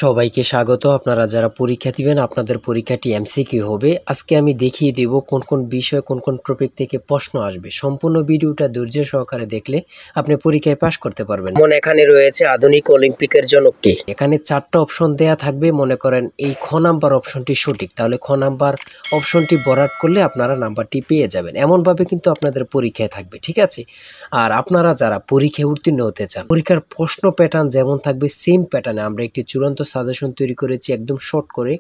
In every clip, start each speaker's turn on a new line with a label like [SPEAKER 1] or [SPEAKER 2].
[SPEAKER 1] সবাইকে স্বাগত। আপনারা যারা পরীক্ষা দিবেন আপনাদের পরীক্ষাটি এমসিকিউ হবে। আজকে আমি দেখিয়ে দেব কোন কোন বিষয় কোন কোন টপিক থেকে প্রশ্ন আসবে। সম্পূর্ণ ভিডিওটা ধৈর্য সহকারে দেখলে আপনি পরীক্ষায় পাশ করতে পারবেন। যেমন এখানে রয়েছে আধুনিক অলিম্পিকের জনক কে। এখানে 4টা অপশন দেয়া থাকবে। মনে করেন এই খ নাম্বার অপশনটি সঠিক, তাহলে খ নাম্বার অপশনটি ভরাট করলে আপনারা নাম্বারটি পেয়ে যাবেন। এমনভাবে কিন্তু আপনাদের পরীক্ষায় থাকবে, ঠিক আছে? আর আপনারা যারা পরীক্ষায় উত্তীর্ণ হতে চান, পরীক্ষার প্রশ্ন প্যাটার্ন যেমন থাকবে সেম প্যাটার্নে আমরা একটি চূড়ান্ত সাজেশন তৈরি করেছি একদম শর্ট করে।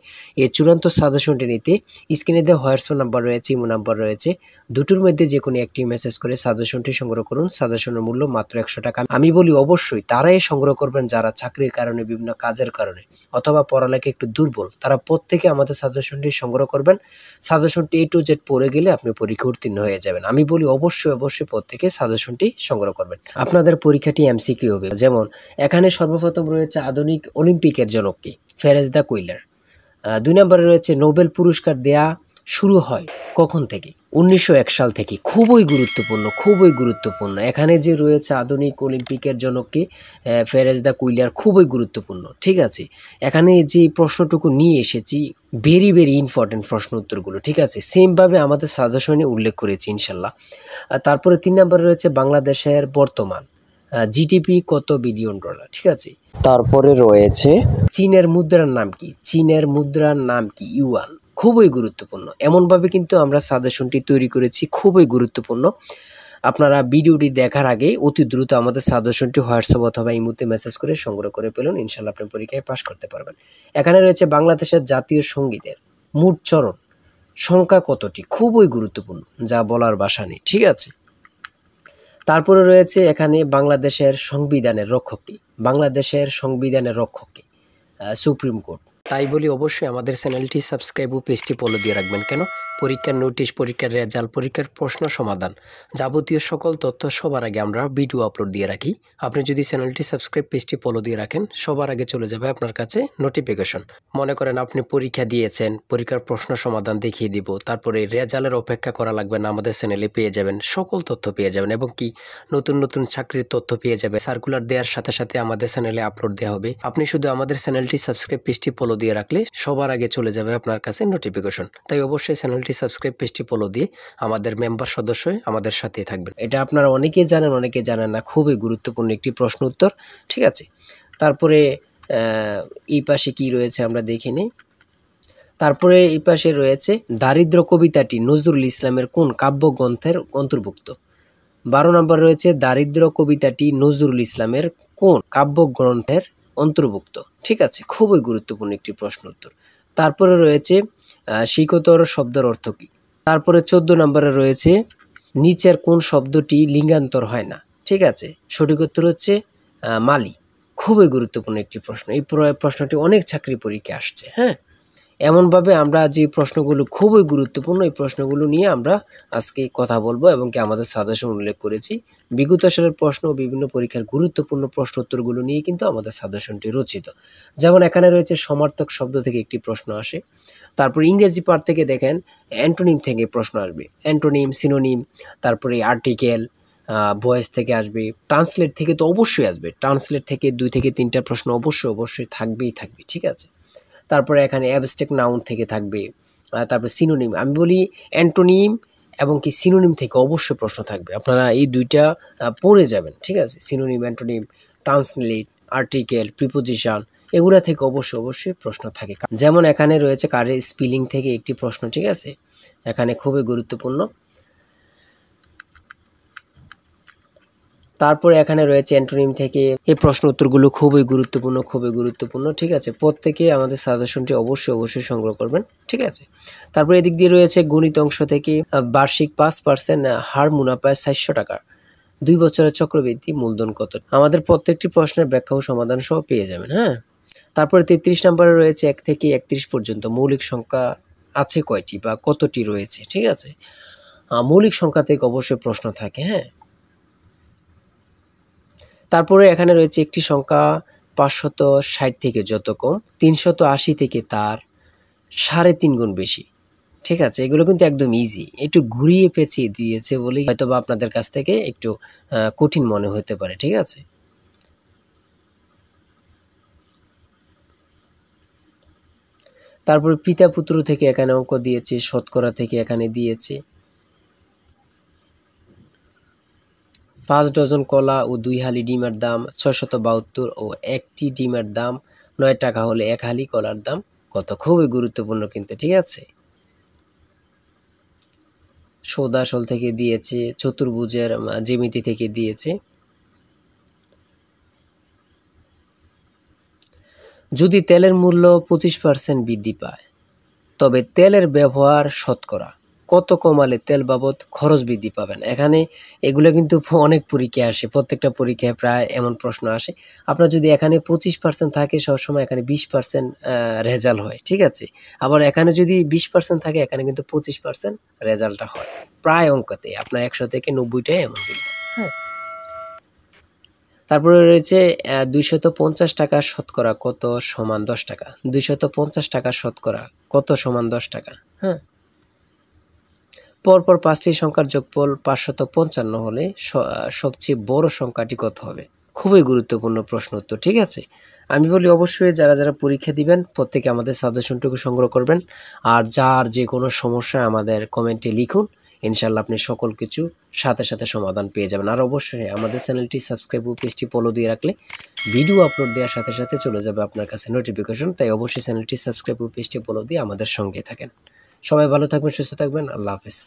[SPEAKER 1] এই চূড়ান্ত সাজেশনটি নিতে স্ক্রিনে দেওয়া হোয়াটসঅ্যাপ নাম্বার রয়েছে, ইমো নাম্বার রয়েছে, দুটোর মধ্যে যে কোনো একটি মেসেজ করে সাজেশনটি সংগ্রহ করুন। সাজেশনের মূল্য মাত্র 100 টাকা। আমি বলি অবশ্যই তারাই সংগ্রহ করবেন যারা চাকরির কারণে, বিভিন্ন কাজের কারণে অথবা পড়ালেখা একটু দুর্বল, তারা প্রত্যেকে আমাদের সাজেশনটি সংগ্রহ করবেন। সাজেশনটি A to Z পড়ে গেলে আপনি পরীক্ষা উত্তীর্ণ হয়ে যাবেন। আমি বলি অবশ্যই প্রত্যেকে সাজেশনটি সংগ্রহ করবেন। আপনাদের পরীক্ষাটি এমসিকিউ হবে। যেমন এখানে সর্বপ্রথম রয়েছে আধুনিক অলিম্পিকের জনক কে, ফেরেজ দ্য কুইলার। 2 নম্বরে রয়েছে নোবেল পুরস্কার দেয়া শুরু হয় কখন থেকে? 1901 সাল থেকে। খুবই গুরুত্বপূর্ণ। এখানে যে রয়েছে আধুনিক অলিম্পিকের জনক কে, ফেরেজ দ্য কুইলার, খুবই গুরুত্বপূর্ণ, ঠিক আছে? এখানে যে প্রশ্নটুকু নিয়ে এসেছি ভেরি ইম্পর্টেন্ট প্রশ্ন উত্তরগুলো, ঠিক আছে? সেমভাবে আমাদের সাজেশনে উল্লেখ করেছি ইনশাল্লাহ। তারপরে 3 নম্বরে রয়েছে বাংলাদেশের বর্তমান জিডিপি কত বিলিয়ন ডলার, ঠিক আছে? তারপরে রয়েছে চীনের মুদ্রার নাম কি? চীনের মুদ্রার নাম কি? ইউয়ান। খুবই গুরুত্বপূর্ণ। এমনভাবে কিন্তু আমরা সাজেশনটি তৈরি করেছি, খুবই গুরুত্বপূর্ণ। আপনারা ভিডিওটি দেখার আগে অতি দ্রুত আমাদের সাজেশনটি হোয়াটসঅ্যাপ অথবা ইমোতে মেসেজ করে সংগ্রহ করে পেলুন। ইনশাল্লাহ আপনি পরীক্ষায় পাশ করতে পারবেন। এখানে রয়েছে বাংলাদেশের জাতীয় সঙ্গীতের মোট চরণ সংখ্যা কতটি? খুবই গুরুত্বপূর্ণ, যা বলার ভাষা নেই, ঠিক আছে? তারপরে রয়েছে এখানে বাংলাদেশের সংবিধানের রক্ষক কে? বাংলাদেশের সংবিধানের রক্ষক কে? Supreme court. তাই বলি অবশ্যই আমাদের চ্যানেলটি সাবস্ক্রাইব ও পেজটি ফলো দিয়ে রাখবেন। কেন? পরীক্ষার নোটিশ, পরীক্ষার রেজাল্ট, পরীক্ষার প্রশ্ন সমাধান, যাবতীয় সকল তথ্য সবার আগে আমরা ভিডিও আপলোড দিয়ে রাখি। আপনি যদি চ্যানেলটি সাবস্ক্রাইব, পেজটি ফলো দিয়ে রাখেন, সবার আগে চলে যাবে আপনার কাছে নোটিফিকেশন। মনে করেন আপনি পরীক্ষা দিয়েছেন, পরীক্ষার প্রশ্ন সমাধান দেখিয়ে দিব, তারপরে রেজাল্টের অপেক্ষা করা লাগবে না, আমাদের চ্যানেলে পেয়ে যাবেন, সকল তথ্য পেয়ে যাবেন এবং কি নতুন চাকরির তথ্য পেয়ে যাবে। সার্কুলার দেওয়ার সাথে সাথে আমাদের চ্যানেলে আপলোড দেওয়া হবে। আপনি শুধু আমাদের চ্যানেলটি সাবস্ক্রাইব, পেজটি ফলো দিয়ে রাখলে সবার আগে চলে যাবে আপনার কাছে নোটিফিকেশন। তাই অবশ্যই চ্যানেলটি সাবস্ক্রাইব, পেজটি ফলো দিয়ে আমাদের মেম্বার সদস্য হয়ে আমাদের সাথেই থাকবেন। এটা আপনারা অনেকেই জানেন, অনেকে জানেন না। খুবই গুরুত্বপূর্ণ একটি প্রশ্ন উত্তর, ঠিক আছে? তারপরে এই পাশে কি রয়েছে আমরা দেখে নিই। তারপরে এই পাশে রয়েছে দারিদ্র কবিতাটি নজরুল ইসলামের কোন কাব্যগ্রন্থের অন্তর্ভুক্ত? 12 নম্বর রয়েছে দারিদ্র কবিতাটি নজরুল ইসলামের কোন কাব্যগ্রন্থের অন্তর্ভুক্ত, ঠিক আছে? খুবই গুরুত্বপূর্ণ একটি প্রশ্ন উত্তর। তারপরে রয়েছে শিকতর শব্দের অর্থ কী? তারপরে 14 নম্বরে রয়েছে নিচের কোন শব্দটি লিঙ্গান্তর হয় না, ঠিক আছে? সঠিক উত্তর হচ্ছে মালি। খুবই গুরুত্বপূর্ণ একটি প্রশ্ন। এই প্রশ্নটি অনেক চাকরি পরীক্ষায় আসছে। হ্যাঁ, এমনভাবে আমরা যে প্রশ্নগুলো খুবই গুরুত্বপূর্ণ, এই প্রশ্নগুলো নিয়ে আমরা আজকে কথা বলবো এবং কি আমাদের সাজেশন উল্লেখ করেছি। বিগত সালের প্রশ্ন, বিভিন্ন পরীক্ষার গুরুত্বপূর্ণ প্রশ্ন উত্তরগুলো নিয়ে কিন্তু আমাদের সাজেশনটি রচিত। যেমন এখানে রয়েছে সমার্থক শব্দ থেকে একটি প্রশ্ন আসে। তারপর ইংরেজি পার্ট থেকে দেখেন অ্যান্টোনিম থেকে প্রশ্ন আসবে, অ্যান্টোনিম, সিনোনিম, তারপরে আর্টিকেল, ভয়েস থেকে আসবে, ট্রান্সলেট থেকে তো অবশ্যই আসবে। ট্রান্সলেট থেকে 2 থেকে 3টা প্রশ্ন অবশ্যই থাকবে, ঠিক আছে? তারপরে এখানে অ্যাবস্ট্রাক্ট নাউন থেকে থাকবে। তারপরে সিনোনিম। আমি বলি অ্যান্টোনিম এবং কি সিনোনিম থেকে অবশ্যই প্রশ্ন থাকবে। আপনারা এই 2টা পড়ে যাবেন, ঠিক আছে? Synonym, antonym, translate, article, preposition, এগুলা থেকে অবশ্যই প্রশ্ন থাকে। যেমন এখানে রয়েছে কারের স্পেলিং থেকে একটি প্রশ্ন, ঠিক আছে? এখানে খুবই গুরুত্বপূর্ণ। তারপরে এখানে রয়েছে অ্যান্টোনিম থেকে। এই প্রশ্ন উত্তরগুলো খুবই গুরুত্বপূর্ণ, ঠিক আছে? প্রত্যেকে আমাদের সাজেশনটি অবশ্যই সংগ্রহ করবেন, ঠিক আছে? তারপরে এদিক দিয়ে রয়েছে গণিত অংশ থেকে বার্ষিক 5% হার মুনাফায় 400 টাকা 2 বছরের চক্রবৃদ্ধি মূলধন কত? আমাদের প্রত্যেকটি প্রশ্নের ব্যাখ্যা ও সমাধান সহ পেয়ে যাবেন। হ্যাঁ, তারপরে 33 নম্বরে রয়েছে 1 থেকে 31 পর্যন্ত মৌলিক সংখ্যা আছে কয়টি বা কতটি রয়েছে, ঠিক আছে? মৌলিক সংখ্যা থেকে অবশ্যই প্রশ্ন থাকে। হ্যাঁ, তারপরে এখানে রয়েছে একটি সংখ্যা 560 থেকে যত কম 380 থেকে তার 3.5 গুণ বেশি, ঠিক আছে? এগুলো কিন্তু একদম ইজি। একটু ঘুরিয়ে পেঁচিয়ে দিয়েছে বলেই হয়তোবা আপনাদের কাছ থেকে একটু কঠিন মনে হতে পারে, ঠিক আছে? তারপরে পিতা পুত্র থেকে এখানে অঙ্ক দিয়েছে, শতকরা থেকে এখানে দিয়েছে। 5 ডজন কলা ও 2 হালি ডিমের দাম 672 ও একটি ডিমের দাম 9 টাকা হলে 1 হালি কলার দাম কত? খুবই গুরুত্বপূর্ণ কিন্তু, ঠিক আছে। সৌদাসল থেকে দিয়েছে, চতুর্ভুজের জ্যামিতি থেকে দিয়েছে। যদি তেলের মূল্য 25% বৃদ্ধি পায় তবে তেলের ব্যবহার শতকরা কত কমালে তেল বাবদ খরচ বৃদ্ধি পাবেন? এখানে এগুলো কিন্তু অনেক পরীক্ষায় আসে, প্রত্যেকটা পরীক্ষায় প্রায় এমন প্রশ্ন আসে। আপনার যদি এখানে 25% থাকে সবসময় এখানে 20% রেজাল্ট হয়, ঠিক আছে। আবার এখানে যদি 20% থাকে এখানে কিন্তু 25% রেজাল্টটা হয় প্রায় অঙ্কতে। আপনার 100 থেকে 90টাই এমন কিন্তু, হ্যাঁ। তারপরে রয়েছে 250 টাকা শতকরা কত সমান 10 টাকা। 250 টাকা শতকরা কত সমান 10 টাকা, হ্যাঁ। পরপর 5টি সংখ্যার যোগফল 555 হলে সবচেয়ে বড় সংখ্যাটি কত হবে? খুবই গুরুত্বপূর্ণ প্রশ্ন উত্তর, ঠিক আছে। আমি বলি অবশ্যই যারা যারা পরীক্ষা দিবেন প্রত্যেকে আমাদের সাজেশনটুকু সংগ্রহ করবেন। আর যার যে কোনো সমস্যা আমাদের কমেন্টে লিখুন, ইনশাল্লাহ আপনি সকল কিছু সাথে সাথে সমাধান পেয়ে যাবেন। আর অবশ্যই আমাদের চ্যানেলটি সাবস্ক্রাইব ও পেজটি ফলো দিয়ে রাখলে ভিডিও আপলোড দেওয়ার সাথে সাথে চলে যাবে আপনার কাছে নোটিফিকেশন। তাই অবশ্যই চ্যানেলটি সাবস্ক্রাইব ও পেজটি ফলো দিয়ে আমাদের সঙ্গে থাকেন। সবাই ভালো থাকবেন, সুস্থ থাকবেন। আল্লাহ হাফেজ।